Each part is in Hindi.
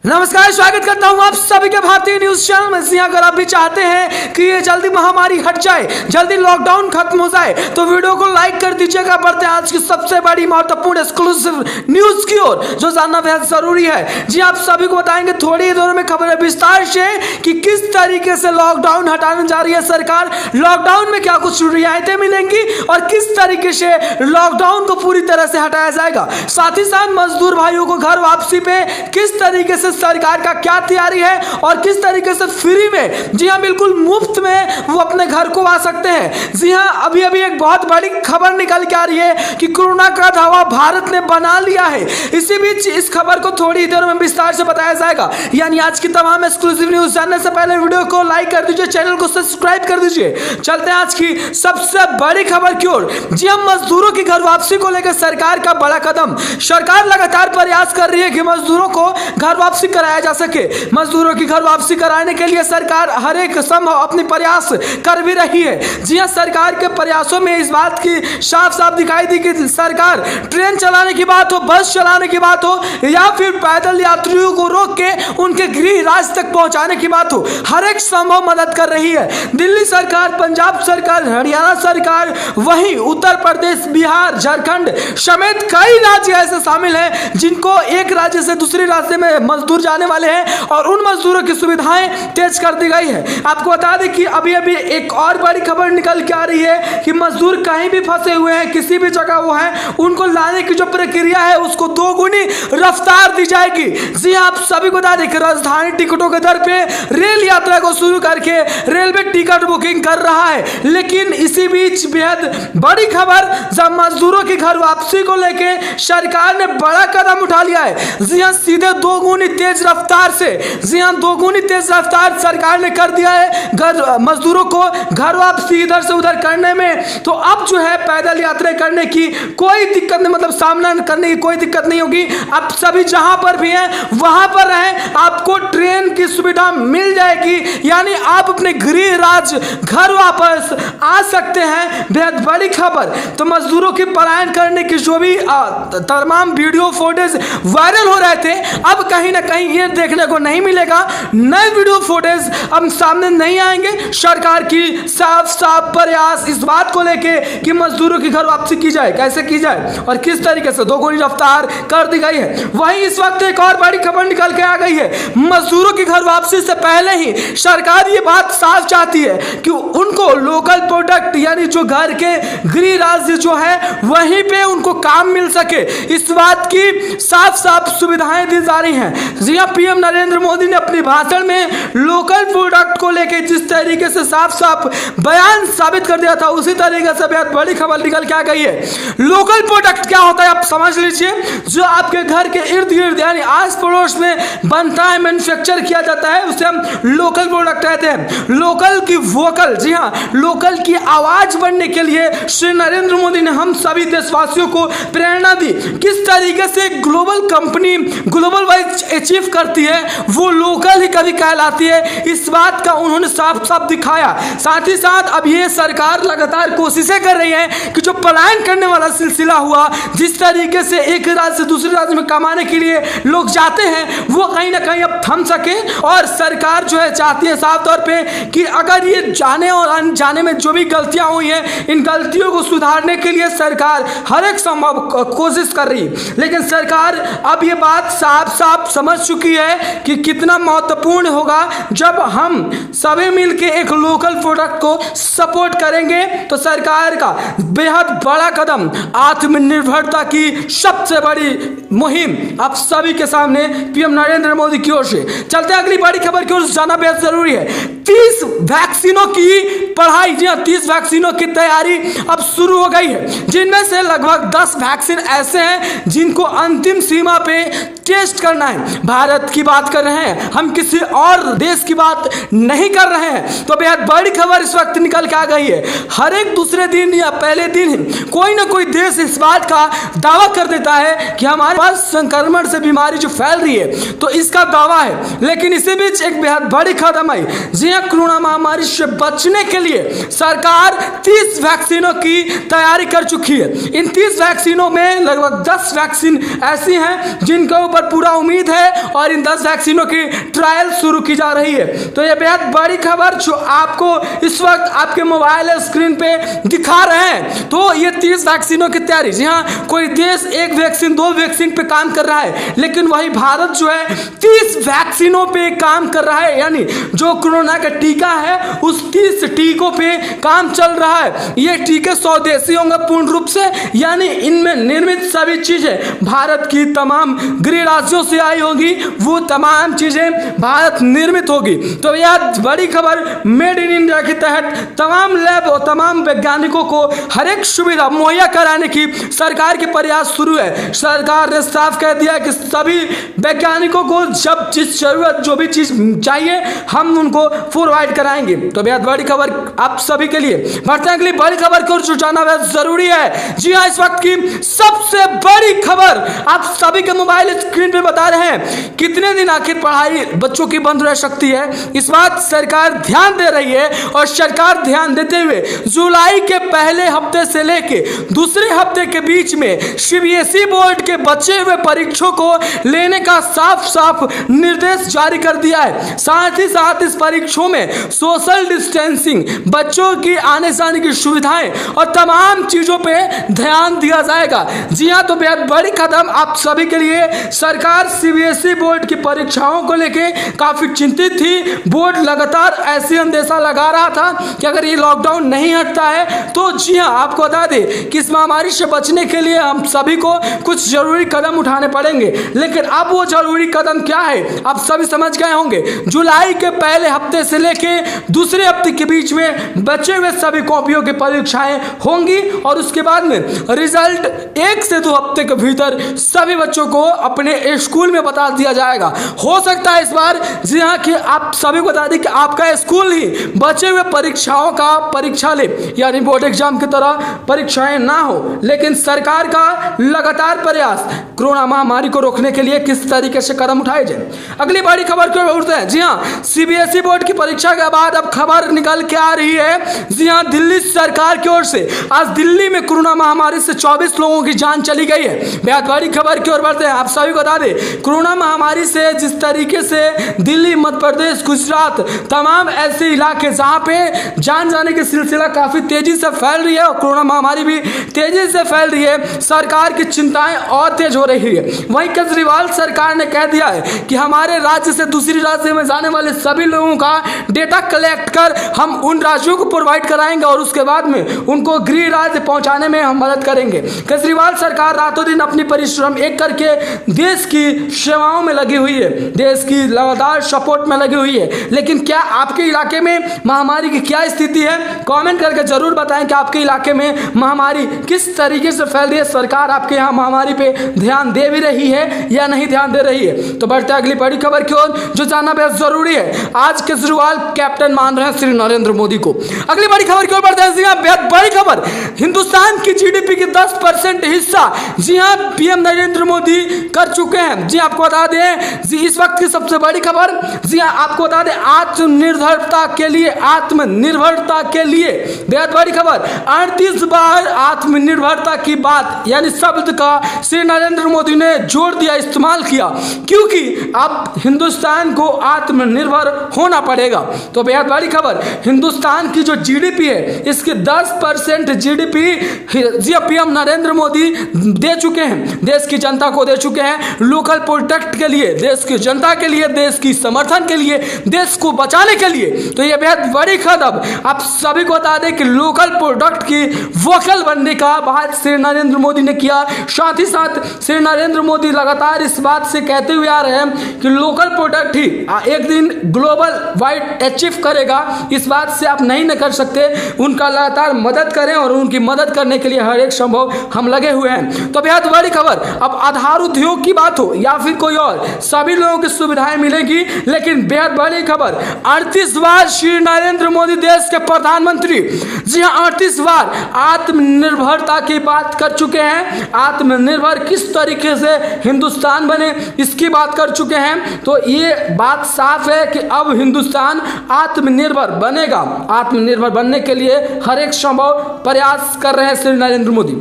नमस्कार, स्वागत करता हूं आप सभी के भारतीय न्यूज चैनल में। अगर आप भी चाहते हैं कि ये जल्दी महामारी हट जाए, जल्दी लॉकडाउन खत्म हो जाए, तो वीडियो को लाइक कर दीजिएगा। बढ़ते हैं आज की सबसे बड़ी महत्वपूर्ण एक्सक्लूसिव न्यूज की ओर, जो जानना बेहद जरूरी है। जी आप सभी को बताएंगे थोड़ी ही देर में खबर विस्तार से कि किस तरीके से लॉकडाउन हटाने जा रही है सरकार, लॉकडाउन में क्या कुछ रियायतें मिलेंगी और किस तरीके से लॉकडाउन को पूरी तरह से हटाया जाएगा। साथ ही साथ मजदूर भाइयों को घर वापसी पे किस तरीके से सरकार का क्या तैयारी है और किस तरीके से फ्री में, जी हाँ बिल्कुल मुफ्त में वो अपने घर को आ सकते हैं। जी हाँ, अभी अभी एक बहुत बड़ी खबर निकल के आ रही है कि कोरोना का दावा भारत ने बना लिया है। इसी बीच इस खबर को थोड़ी देर में विस्तार से बताया जाएगा। यानी आज की तमाम एक्सक्लूसिव न्यूज जानने से पहले वीडियो को लाइक कर दीजिए, चैनल को सब्सक्राइब कर दीजिए। चलते हैं आज की सबसे बड़ी खबर की ओर। जी हम मजदूरों की घर वापसी को लेकर सरकार का बड़ा कदम। सरकार लगातार प्रयास कर रही है कि मजदूरों को घर वापसी कराया जा सके। मजदूरों की घर वापसी कराने के लिए सरकार हर एक संभव अपनी प्रयास कर भी रही है। जी हां, सरकार के प्रयासों में इस बात की साफ साफ दिखाई दी कि सरकार ट्रेन चलाने की बात हो, बस चलाने की बात हो या फिर पैदल यात्रियों को रोक के उनके गृह राज्य तक पहुंचाने की बात हो, हर एक संभव मदद कर रही है। दिल्ली सरकार, पंजाब सरकार, हरियाणा सरकार, वहीं उत्तर प्रदेश, बिहार, झारखंड समेत कई राज्य ऐसे शामिल हैं जिनको एक राज्य से दूसरे राज्य में मजदूर जाने वाले हैं और उन मजदूरों की सुविधाएं तेज कर दी गई है। आपको बता दें कि अभी अभी एक और बड़ी खबर निकल के आ रही है कि मजदूर कहीं भी फंसे हुए हैं, किसी भी जगह वो हैं, उनको लाने की जो प्रक्रिया है उसको दोगुनी रफ्तार दी जाएगी। जी आप सभी को बता दें कि राजधानी टिकटों के दर पे रेल यात्रा को शुरू करके रेलवे टिकट बुकिंग कर रहा है। लेकिन इसी बीच बेहद बड़ी खबर, जब मजदूरों की घर वापसी को लेके सरकार ने बड़ा कदम उठा लिया है। जी हाँ, सीधे दोगुनी तेज रफ्तार से, जी हां दोगुनी तेज रफ्तार सरकार ने कर दिया है घर मजदूरों को घर वापसी इधर से उधर करने में। तो अब जो है पैदल यात्रा करने की कोई दिक्कत नहीं, मतलब सामना करने की कोई दिक्कत नहीं होगी। आप सभी जहां पर भी हैं वहां पर रहें, आपको ट्रेन की सुविधा मिल जाएगी। यानी आप अपने गृह राज्य घर वापस आ सकते हैं। बेहद बड़ी खबर। तो मजदूरों की पलायन करने की जो भी तमाम वीडियो फुटेज वायरल हो रहे थे, अब कहीं ना कहीं ये देखने को नहीं मिलेगा। नए वीडियो फुटेज अब सामने नहीं आएंगे। सरकार की साफ साफ प्रयास इस बात को लेके कि मजदूरों की घर वापसी की जाए, कैसे की जाए और किस तरीके से दोगुनी रफ्तार कर दी गई है। वहीं इस वक्त एक और बड़ी खबर निकल के आ गई है। मजदूरों की घर वापसी से पहले ही सरकार ये बात साफ चाहती है कि उनको लोकल प्रोडक्ट, यानी जो घर के गृह राज्य जो है वहीं पे उनको काम मिल सके, इस बात की साफ साफ सुविधाएं दी जा रही हैं। जी हां, पीएम नरेंद्र मोदी ने अपने भाषण में लोकल प्रोडक्ट को लेकर जिस तरीके से साफ साफ बयान साबित कर दिया था, उसी तरीके से बहुत बड़ी खबर निकल के आ गई है। लोकल प्रोडक्ट क्या होता है आप समझ लीजिए। जो आपके घर के इर्द गिर्द यानी आस पड़ोस में बनता है, मैन्युफैक्चर किया जाता है, उसे हम लोकल प्रोडक्ट कहते हैं। लोकल की वोकल, जी हाँ लोकल की आवाज बनने के लिए श्री नरेंद्र मोदी ने हम सभी देशवासियों को प्रेरणा दी। किस तरीके से global company global wise achieve करती है, वो लोकल ही कभी कहलाती है। इस बात का उन्होंने साफ साफ दिखाया। साथ ही साथ अब ये सरकार लगातार कोशिशें कर रही है कि जो पलायन करने वाला सिलसिला हुआ, जिस तरीके से एक राज्य से दूसरे राज्य में कमाने के लिए लोग जाते हैं, वो कहीं ना कहीं अब थम सके। और सरकार जो है चाहती है साफ तौर पे कि अगर ये जाने और अनजाने में जो भी गलतियां हुई हैं, इन गलतियों को सुधारने के लिए सरकार हर एक संभव कोशिश कर रही है। लेकिन सरकार अब ये बात साफ साफ समझ चुकी है कि कितना महत्वपूर्ण होगा जब हम सभी मिलके एक लोकल प्रोडक्ट को सपोर्ट करेंगे। तो सरकार का बेहद बड़ा कदम, आत्मनिर्भरता की सबसे बड़ी मुहिम आप सभी के सामने पीएम नरेंद्र मोदी की ओर से। चलते अगली बड़ी खबर की ओर जाना बेहद जरूरी है। 30 वैक्सीनों की पढ़ाई, जी 30 वैक्सीनों की तैयारी अब शुरू हो गई है, जिनमें से लगभग 10 वैक्सीन ऐसे हैं जिनको अंतिम सीमा पे टेस्ट करना है। भारत की बात कर रहे हैं, हम किसी और देश की बात नहीं कर रहे हैं। तो बेहद बड़ी खबर इस वक्त निकल के आ गई है। हर एक दूसरे दिन या पहले दिन ही कोई ना कोई देश इस बात का दावा कर देता है कि हमारे पास संक्रमण से बीमारी जो फैल रही है, तो इसका दावा है। लेकिन इसी बीच एक बेहद बड़ी कदम आई। जी हाँ, कोरोना महामारी से बचने के लिए सरकार 30 वैक्सीनों की तैयारी कर चुकी है। इन 30 वैक्सीनों में लगभग 10 वैक्सीन ऐसी हैं जिनके ऊपर पूरा उम्मीद है और इन 10 वैक्सीनों की ट्रायल शुरू की जा रही है। तो ये बेहद बड़ी खबर जो आपको इस वक्त आपके मोबाइल स्क्रीन पे दिखा रहे हैं। तो ये 30 वैक्सीनों की तैयारी, जी हाँ, कोई देश एक वैक्सीन 2 वैक्सीन पे काम कर रहा है, लेकिन वही भारत जो है 30 वैक्सीनों पे काम कर रहा है। यानी जो कोरोना का टीका है उस 30 टीकों पे काम चल रहा है। ये टीके स्वदेशी होंगे पूर्ण रूप से, यानी इनमें निर्मित सभी चीजें भारत की तमाम गृह राज्यों से आई होगी, वो तमाम चीजें भारत निर्मित होगी। तो यह बड़ी खबर, मेड इन इंडिया के तहत तमाम लैब और तमाम वैज्ञानिकों को हर एक सुविधा मुहैया कराने की सरकार के प्रयास शुरू है। सरकार ने साफ कह दिया कि सभी वैज्ञानिकों को जब जिस जरूरत जो भी चीज चाहिए हम उनको प्रोवाइड कराएंगे। तो बेहद बड़ी खबर आप सभी के लिए। बढ़ते हैं अगली बड़ी खबर को, जो जानना बेहद जरूरी है। जी हाँ, इस वक्त की सबसे बड़ी खबर आप सभी के मोबाइल स्क्रीन पे बता रहे हैं। कितने दिन आखिर पढ़ाई बच्चों की बंद रह सकती है, इस बात सरकार ध्यान दे रही है। और सरकार ध्यान देते हुए जुलाई के पहले हफ्ते से लेके दूसरे हफ्ते के बीच में सीबीएसई बोर्ड के बचे हुए परीक्षों को लेने का साफ साफ निर्देश जारी कर दिया है। साथ ही साथ इस परीक्षाओं में सोशल डिस्टेंसिंग, बच्चों की आने जाने की सुविधाएं और तमाम चीजों पे ध्यान दिया जाएगा। जी हाँ, तो बेहद बड़ी कदम आप सभी के लिए। सरकार सीबीएसई बोर्ड की परीक्षाओं को लेके काफी चिंतित थी। बोर्ड लगातार ऐसी अंदेशा लगा रहा था कि अगर ये लॉकडाउन नहीं हटता है तो जी हाँ, आपको बता दें कि इस महामारी से बचने के लिए हम सभी को कुछ जरूरी कदम उठाने पड़ेंगे। लेकिन अब वो जरूरी कदम क्या है आप सभी समझ गए होंगे। जुलाई के पहले हफ्ते से लेके दूसरे हफ्ते के बीच में बचे हुए सभी कॉपियों की परीक्षाएं होंगी और उसके बाद में रिजल्ट 1 से 2 हफ्ते के भीतर सभी बच्चों को अपने स्कूल में बता दिया जाएगा। हो सकता है इस बार जी हाँ कि आप सभी को बता दें कि आपका स्कूल ही बचे हुए परीक्षाओं का परीक्षा ले, यानी बोर्ड एग्जाम की तरह परीक्षाएं ना हो। लेकिन सरकार का लगातार प्रयास कोरोना महामारी को रोकने के लिए किस तरीके से कदम उठाए जाए। अगली बड़ी खबर की ओर बढ़ते हैं। जी हाँ, सीबीएसई बोर्ड की परीक्षा के बाद अब खबर निकल के आ रही है। जी हाँ, दिल्ली सरकार की ओर से आज दिल्ली में कोरोना महामारी से 24 लोगों की जान चली गई है। बेहद बड़ी खबर की ओर बढ़ते हैं। आप सभी को बता दें, कोरोना महामारी से जिस तरीके से दिल्ली, मध्य प्रदेश, गुजरात, तमाम ऐसे इलाके जहां पे जान जाने की सिलसिला काफी तेजी से फैल रही है और कोरोना महामारी भी तेजी से फैल रही है, सरकार की चिंताएं और तेज हो रही है। वहीं केजरीवाल सरकार ने कह दिया है कि हमारे राज्य से दूसरी राज्य में जाने वाले सभी लोगों का डेटा कलेक्ट कर हम उन राज्यों को प्रोवाइड कराएंगे और उसके बाद में उनको गृह राज्य पहुंचाने में हम मदद करेंगे। केजरीवाल सरकार रातों दिन अपनी परिश्रम एक करके देश की सेवाओं में लगी हुई है, देश की लगातार सपोर्ट में लगी हुई है। लेकिन क्या आपके इलाके में महामारी की क्या स्थिति है, कमेंट करके जरूर बताएं कि आपके इलाके में महामारी किस तरीके से फैल रही है। सरकार आपके यहाँ महामारी पे ध्यान दे भी रही है या नहीं ध्यान दे रही है। तो बढ़ते अगली बड़ी खबर की ओर, जो जानना बेहद जरूरी है। आज केजरीवाल कैप्टन मान रहे हैं श्री नरेंद्र मोदी को। अगली बड़ी खबर की ओर बढ़ते हैं। बेहद बड़ी खबर, हिंदुस्तान की जीडीपी की 10% हिस्सा जी हाँ पीएम नरेंद्र मोदी कर चुके हैं। जी आपको बता दें, जी इस वक्त की सबसे बड़ी खबर, जी हाँ आपको बता दें, आत्मनिर्भरता के लिए, आत्मनिर्भरता के लिए बेहद बड़ी खबर, 38 बार आत्मनिर्भरता की बात यानी शब्द का श्री नरेंद्र मोदी ने जोड़ दिया, इस्तेमाल किया, क्योंकि अब हिंदुस्तान को आत्मनिर्भर होना पड़ेगा। तो बेहद बड़ी खबर, हिंदुस्तान की जो जीडीपी है इसकी 10% जीडीपी जी पीएम नरेंद्र मोदी दे चुके हैं, देश की जनता को दे चुके हैं। लोकल प्रोडक्ट के लिए, देश की जनता के लिए, देश की समर्थन के लिए, देश को बचाने के लिए। तो यह बेहद बड़ी कदम आप सभी को बता दें कि लोकल प्रोडक्ट की वोकल बनने का बात श्री नरेंद्र मोदी ने किया। साथ ही साथ श्री नरेंद्र मोदी लगातार इस बात से कहते हुए आ रहे हैं कि लोकल प्रोडक्ट ही एक दिन ग्लोबल वाइड अचीव करेगा। इस बात से आप नहीं न कर सकते, उनका लगातार मदद करें और उनकी मदद करने के लिए हर एक संभव हम लगे हुए हैं। तो बेहद बड़ी खबर, अब आधार उद्योग की बात हो या फिर कोई और, सभी लोगों की सुविधाएं मिलेगी। लेकिन बेहद बड़ी खबर, 38 बार श्री नरेंद्र मोदी देश के प्रधानमंत्री, जी हाँ 38 बार आत्मनिर्भरता की बात कर चुके हैं। आत्मनिर्भर किस तरीके से हिंदुस्तान बने इसकी बात कर चुके हैं। तो ये बात साफ है कि अब हिंदुस्तान आत्मनिर्भर बनेगा। आत्मनिर्भर बनने के लिए हर एक संभव प्रयास कर रहे हैं श्री नरेंद्र मोदी।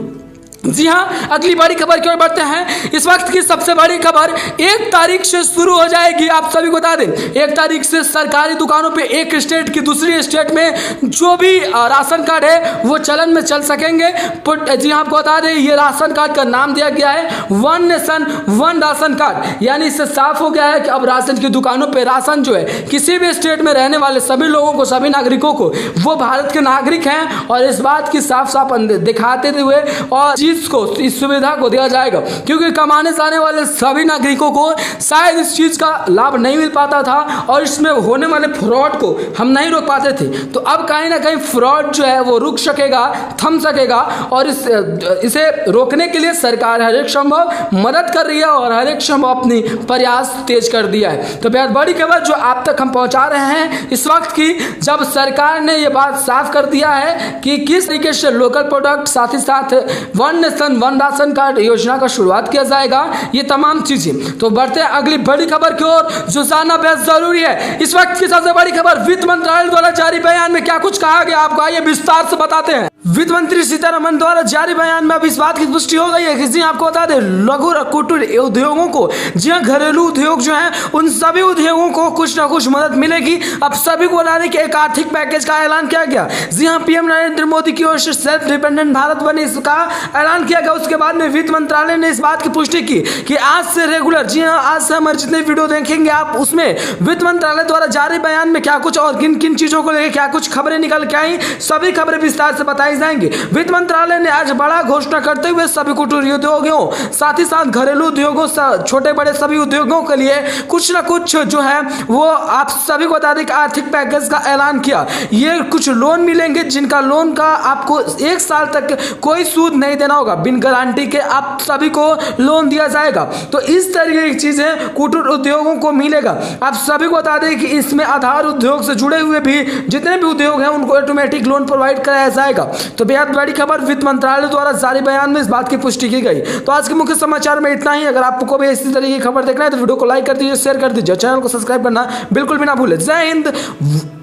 जी हाँ, अगली बड़ी खबर की ओर बढ़ते हैं। इस वक्त की सबसे बड़ी खबर 1 तारीख से शुरू हो जाएगी। आप सभी को बता दें 1 तारीख से सरकारी दुकानों पे एक स्टेट की दूसरी स्टेट में जो भी राशन कार्ड है वो चलन में चल सकेंगे। जी हाँ, आपको बता दें ये राशन कार्ड का नाम दिया गया है one nation one ration card. यानी इससे साफ हो गया है कि अब राशन की दुकानों पर राशन जो है किसी भी स्टेट में रहने वाले सभी लोगों को, सभी नागरिकों को, वो भारत के नागरिक हैं और इस बात की साफ साफ दिखाते हुए और को इस सुविधा को दिया जाएगा, क्योंकि कमाने जाने वाले सभी नागरिकों को शायद इस चीज का लाभ नहीं मिल पाता था और इसमें होने वाले फ्रॉड को हम नहीं रोक पाते थे। तो अब कहीं ना कहीं फ्रॉड जो है वो रुक सकेगा, थम सकेगा और इसे रोकने के लिए सरकार हर एक संभव मदद कर रही है और हर एक संभव अपनी प्रयास तेज कर दिया है। तो बेहद बड़ी खबर जो आप तक हम पहुंचा रहे हैं इस वक्त की, जब सरकार ने यह बात साफ कर दिया है कि किस तरीके से लोकल प्रोडक्ट साथ ही साथ वन वन राशन कार्ड योजना का शुरुआत किया जाएगा, ये तमाम चीजें। तो बढ़ते हैं अगली बड़ी खबर की ओर जो जानना बेहद जरूरी है। इस वक्त की सबसे बड़ी खबर, वित्त मंत्रालय द्वारा जारी बयान में क्या कुछ कहा गया आपको आइए विस्तार से बताते हैं। वित्त मंत्री सीतारमण द्वारा जारी बयान में अब इस बात की पुष्टि हो गई है कि जी आपको बता दें लघु और कुटीर उद्योगों को, जी हाँ घरेलू उद्योग जो है उन सभी उद्योगों को कुछ ना कुछ मदद मिलेगी। अब सभी को बता दें कि एक आर्थिक पैकेज का ऐलान किया गया। जी हाँ, पीएम नरेंद्र मोदी की ओर से सेल्फ डिपेंडेंट भारत बने इसका ऐलान किया गया। उसके बाद में वित्त मंत्रालय ने इस बात की पुष्टि की कि आज से रेगुलर, जी हाँ आज से हमारे जितने वीडियो देखेंगे आप उसमें वित्त मंत्रालय द्वारा जारी बयान में क्या कुछ और किन किन चीजों को लेकर क्या कुछ खबरें निकल के आई, सभी खबरें विस्तार से बताई जाएंगी। वित्त मंत्रालय ने आज बड़ा घोषणा करते हुए सभी कुटीर उद्योगों साथ ही साथ घरेलू उद्योगों छोटे बड़े सभी उद्योगों के लिए कुछ ना कुछ जो है वो आप सभी को बता दें कि आर्थिक पैकेज का ऐलान किया। ये कुछ लोन मिलेंगे जिनका लोन का आपको 1 साल तक कोई सूद नहीं देना होगा, बिन गारंटी के आप सभी को लोन दिया जाएगा। तो इस तरीके की चीजें कुटीर उद्योगों को मिलेगा। आप सभी को बता दें कि इसमें आधार उद्योग से जुड़े हुए भी जितने भी उद्योग हैं उनको ऑटोमेटिक लोन प्रोवाइड कराया जाएगा। तो बेहद बड़ी खबर वित्त मंत्रालय द्वारा जारी बयान में इस बात की पुष्टि की गई। तो आज के मुख्य समाचार में इतना ही। अगर आपको भी इसी तरीके की खबर देखना है तो वीडियो को लाइक कर दीजिए, शेयर कर दीजिए, चैनल को सब्सक्राइब करना बिल्कुल भी ना भूले। जय हिंद,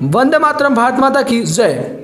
वंदे मातरम, भारत माता की जय।